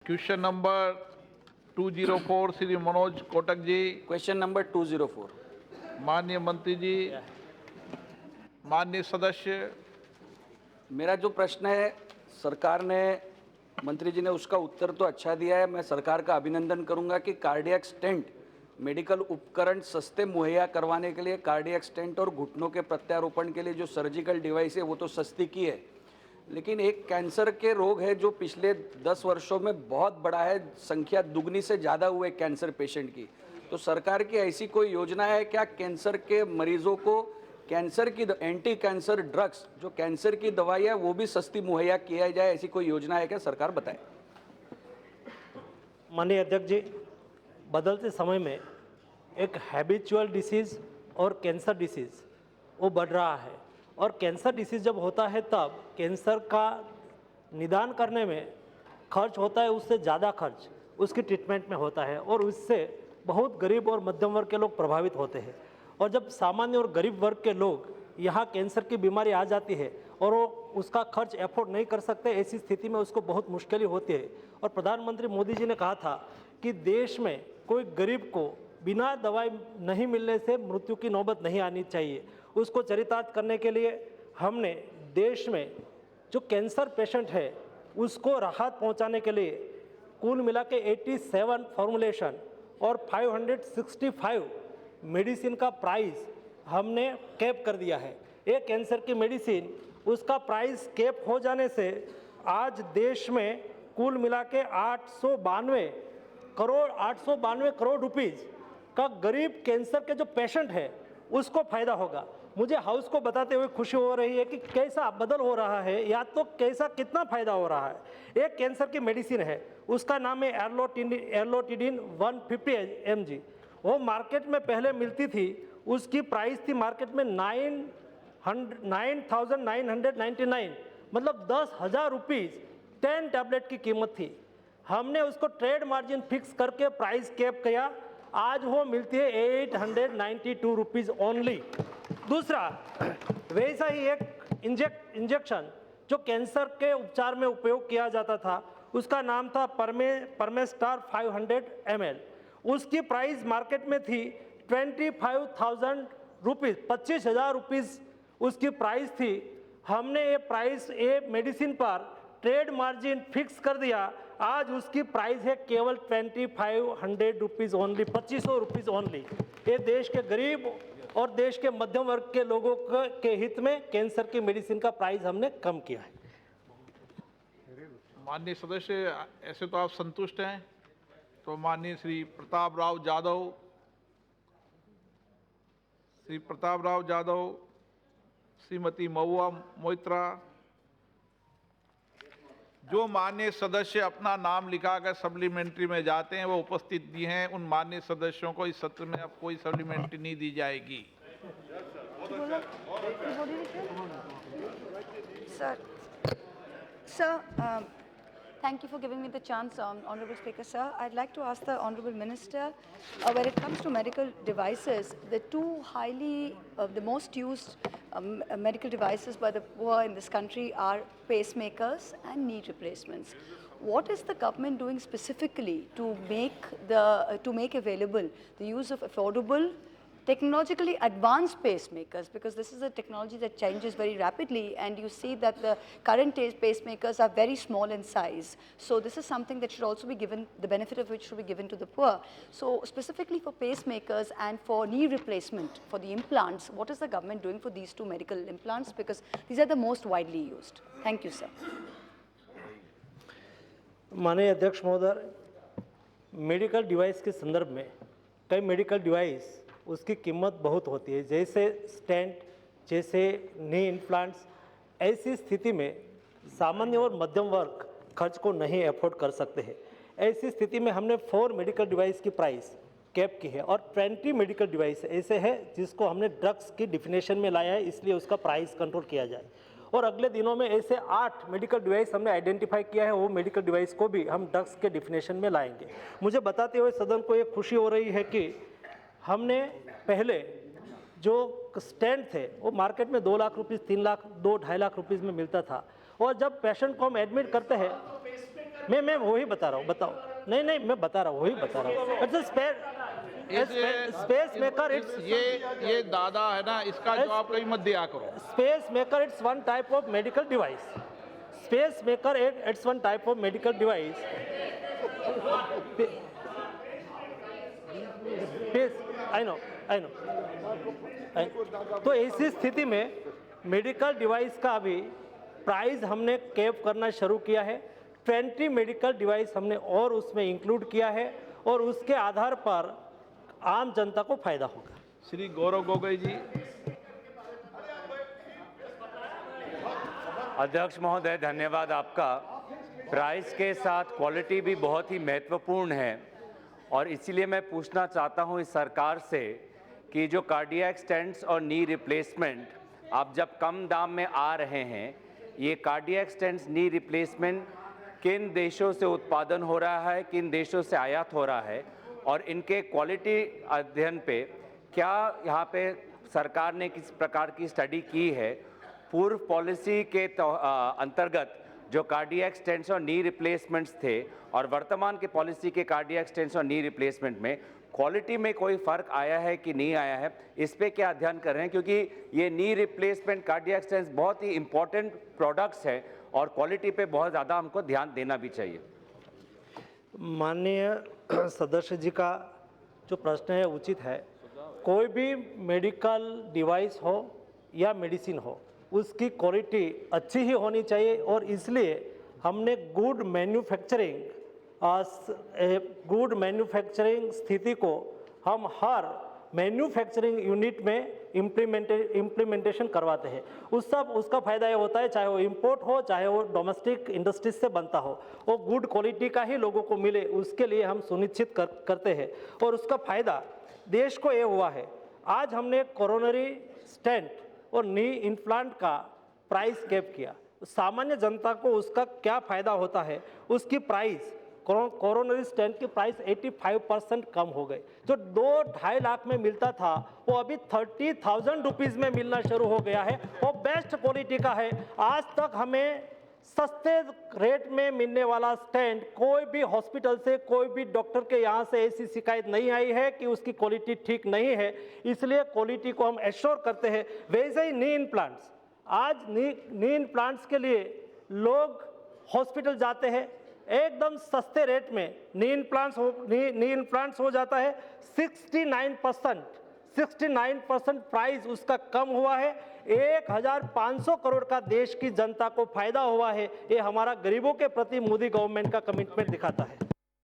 Question number 204 Shri Manoj Kotak ji. Question number 204। माननीय मंत्री जी, माननीय सदस्य, मेरा जो प्रश्न है, सरकार ने, मंत्री जी ने उसका उत्तर तो अच्छा दिया है। मैं सरकार का अभिनंदन करूंगा कि कार्डियक स्टेंट मेडिकल उपकरण सस्ते मुहैया करवाने के लिए कार्डियक स्टेंट और घुटनों के प्रत्यारोपण के लिए जो सर्जिकल डिवाइस है वो तो सस्ती की है, लेकिन एक कैंसर के रोग है जो पिछले 10 वर्षों में बहुत बड़ा है, संख्या दुगनी से ज़्यादा हुए कैंसर पेशेंट की। तो सरकार की ऐसी कोई योजना है क्या कैंसर के मरीजों को कैंसर की एंटी कैंसर ड्रग्स जो कैंसर की दवाई है वो भी सस्ती मुहैया किया जाए, ऐसी कोई योजना है क्या? सरकार बताए। माननीय अध्यक्ष जी, बदलते समय में एक हैबिचुअल डिसीज़ और कैंसर डिसीज़ वो बढ़ रहा है, और कैंसर डिसीज़ जब होता है तब कैंसर का निदान करने में खर्च होता है, उससे ज़्यादा खर्च उसकी ट्रीटमेंट में होता है, और उससे बहुत गरीब और मध्यम वर्ग के लोग प्रभावित होते हैं। और जब सामान्य और गरीब वर्ग के लोग यहाँ कैंसर की बीमारी आ जाती है और वो उसका खर्च एफोर्ड नहीं कर सकते, ऐसी स्थिति में उसको बहुत मुश्किल होती है। और प्रधानमंत्री मोदी जी ने कहा था कि देश में कोई गरीब को बिना दवाई नहीं मिलने से मृत्यु की नौबत नहीं आनी चाहिए। उसको चरितार्थ करने के लिए हमने देश में जो कैंसर पेशेंट है उसको राहत पहुंचाने के लिए कुल मिला के 87 फॉर्मुलेशन और 565 मेडिसिन का प्राइस हमने कैप कर दिया है। एक कैंसर की मेडिसिन उसका प्राइस कैप हो जाने से आज देश में कुल मिला के 892 करोड़ रुपीस का गरीब कैंसर के जो पेशेंट है उसको फायदा होगा। मुझे हाउस को बताते हुए खुशी हो रही है कि कैसा बदल हो रहा है, या तो कैसा कितना फायदा हो रहा है। एक कैंसर की मेडिसिन है, उसका नाम है एर्लोटिडिन 150 mg। वो मार्केट में पहले मिलती थी, उसकी प्राइस थी मार्केट में 9,999, मतलब 10,000 रुपीज़ 10 टैबलेट की कीमत थी। हमने उसको ट्रेड मार्जिन फिक्स करके प्राइस कैप किया, आज वो मिलती है 892 रुपीज़ ओनली। दूसरा, वैसा ही एक इंजेक्शन जो कैंसर के उपचार में उपयोग किया जाता था, उसका नाम था परमेस्टार 500 ml। उसकी प्राइस मार्केट में थी 25,000 रुपीज़, 25,000 रुपीज़ उसकी प्राइस थी। हमने ये मेडिसिन पर ट्रेड मार्जिन फिक्स कर दिया, आज उसकी प्राइस है केवल 2,500 रुपीज़ ओनली, 2,500 रुपीज़ ओनली। ये देश के गरीब और देश के मध्यम वर्ग के लोगों के हित में कैंसर की मेडिसिन का प्राइस हमने कम किया है। माननीय सदस्य, ऐसे तो आप संतुष्ट हैं, तो माननीय श्री प्रताप राव जाधव, श्रीमती महुआ मोइत्रा, जो माननीय सदस्य अपना नाम लिखाकर सप्लीमेंट्री में जाते हैं वो उपस्थित भी हैं। उन माननीय सदस्यों को इस सत्र में अब कोई सप्लीमेंट्री नहीं दी जाएगी। Sir, thank you for giving me the chance, Honorable Speaker, sir. I'd like to ask the Honorable Minister, when it comes to medical devices, the two the most used medical devices by the poor in this country are pacemakers and knee replacements. What is the government doing specifically to make available the use of affordable, technologically advanced pacemakers, because this is a technology that changes very rapidly, and you see that the current pacemakers are very small in size. So this is something that should also be given, the benefit of which should be given to the poor. So specifically for pacemakers and for knee replacement, for the implants, what is the government doing for these two medical implants? Because these are the most widely used. Thank you, sir. माननीय अध्यक्ष महोदय, medical device के संदर्भ में कई medical device उसकी कीमत बहुत होती है, जैसे स्टेंट, जैसे नी इम्प्लांट्स। ऐसी स्थिति में सामान्य और मध्यम वर्ग खर्च को नहीं अफोर्ड कर सकते हैं। ऐसी स्थिति में हमने 4 मेडिकल डिवाइस की प्राइस कैप की है, और 20 मेडिकल डिवाइस ऐसे है जिसको हमने ड्रग्स की डिफिनेशन में लाया है, इसलिए उसका प्राइस कंट्रोल किया जाए। और अगले दिनों में ऐसे 8 मेडिकल डिवाइस हमने आइडेंटिफाई किया है, वो मेडिकल डिवाइस को भी हम ड्रग्स के डिफिनेशन में लाएंगे। मुझे बताते हुए सदन को ये खुशी हो रही है कि हमने पहले जो स्टैंड थे वो मार्केट में 2 लाख रुपीज़, 3 लाख, 2-2.5 लाख रुपीज़ में मिलता था, और जब पेशेंट को हम एडमिट करते हैं मैं वही बता रहा हूँ, बताओ। नहीं मैं बता रहा हूँ, वही बता रहा हूँ। इट्स स्पेस मेकर, इट्स ये दादा है ना, इसका जवाब कहीं मत दिया करो। space maker, it's one type of medical device. Space maker, it's one type of medical device. I know. तो ऐसी स्थिति में मेडिकल डिवाइस का अभी प्राइस हमने कैप करना शुरू किया है। 20 मेडिकल डिवाइस हमने और उसमें इंक्लूड किया है, और उसके आधार पर आम जनता को फायदा होगा। श्री गौरव गोगोई जी। अध्यक्ष महोदय, धन्यवाद आपका। प्राइस के साथ क्वालिटी भी बहुत ही महत्वपूर्ण है, और इसीलिए मैं पूछना चाहता हूं इस सरकार से कि जो कार्डियक स्टेंट्स और नी रिप्लेसमेंट आप जब कम दाम में आ रहे हैं, ये कार्डियक स्टेंट्स नी रिप्लेसमेंट किन देशों से उत्पादन हो रहा है, किन देशों से आयात हो रहा है, और इनके क्वालिटी अध्ययन पे क्या यहाँ पे सरकार ने किस प्रकार की स्टडी की है? पूर्व पॉलिसी के अंतर्गत जो कार्डियक स्टेंट्स और नी रिप्लेसमेंट्स थे और वर्तमान के पॉलिसी के कार्डियक स्टेंट्स और नी रिप्लेसमेंट में क्वालिटी में कोई फ़र्क आया है कि नहीं आया है, इस पे क्या अध्ययन कर रहे हैं? क्योंकि ये नी रिप्लेसमेंट कार्डियक स्टेंट्स बहुत ही इंपॉर्टेंट प्रोडक्ट्स हैं और क्वालिटी पे बहुत ज़्यादा हमको ध्यान देना भी चाहिए। माननीय सदस्य जी का जो प्रश्न है उचित है। कोई भी मेडिकल डिवाइस हो या मेडिसिन हो, उसकी क्वालिटी अच्छी ही होनी चाहिए, और इसलिए हमने गुड मैन्युफैक्चरिंग स्थिति को हम हर मैन्युफैक्चरिंग यूनिट में इम्प्लीमेंटेशन करवाते हैं। उसका फ़ायदा ये होता है, चाहे वो इंपोर्ट हो चाहे वो डोमेस्टिक इंडस्ट्रीज से बनता हो, वो गुड क्वालिटी का ही लोगों को मिले, उसके लिए हम सुनिश्चित करते हैं, और उसका फ़ायदा देश को ये हुआ है। आज हमने कोरोनरी स्टेंट और नी इम्प्लांट का प्राइस कैप किया। सामान्य जनता को उसका क्या फ़ायदा होता है, उसकी प्राइस कोरोनरी स्टेंट की प्राइस 85% कम हो गई। जो 2-2.5 लाख में मिलता था वो अभी 30,000 रुपीज़ में मिलना शुरू हो गया है, वो बेस्ट क्वालिटी का है। आज तक हमें सस्ते रेट में मिलने वाला स्टेंट कोई भी हॉस्पिटल से, कोई भी डॉक्टर के यहाँ से ऐसी शिकायत नहीं आई है कि उसकी क्वालिटी ठीक नहीं है, इसलिए क्वालिटी को हम एश्योर करते हैं। वैसे ही नी इम्प्लांट्स, आज नी इम्प्लांट्स के लिए लोग हॉस्पिटल जाते हैं, एकदम सस्ते रेट में नी इम्प्लांट्स हो जाता है। 69% प्राइस उसका कम हुआ है। 1,500 करोड़ का देश की जनता को फायदा हुआ है। ये हमारा गरीबों के प्रति मोदी गवर्नमेंट का कमिटमेंट दिखाता है।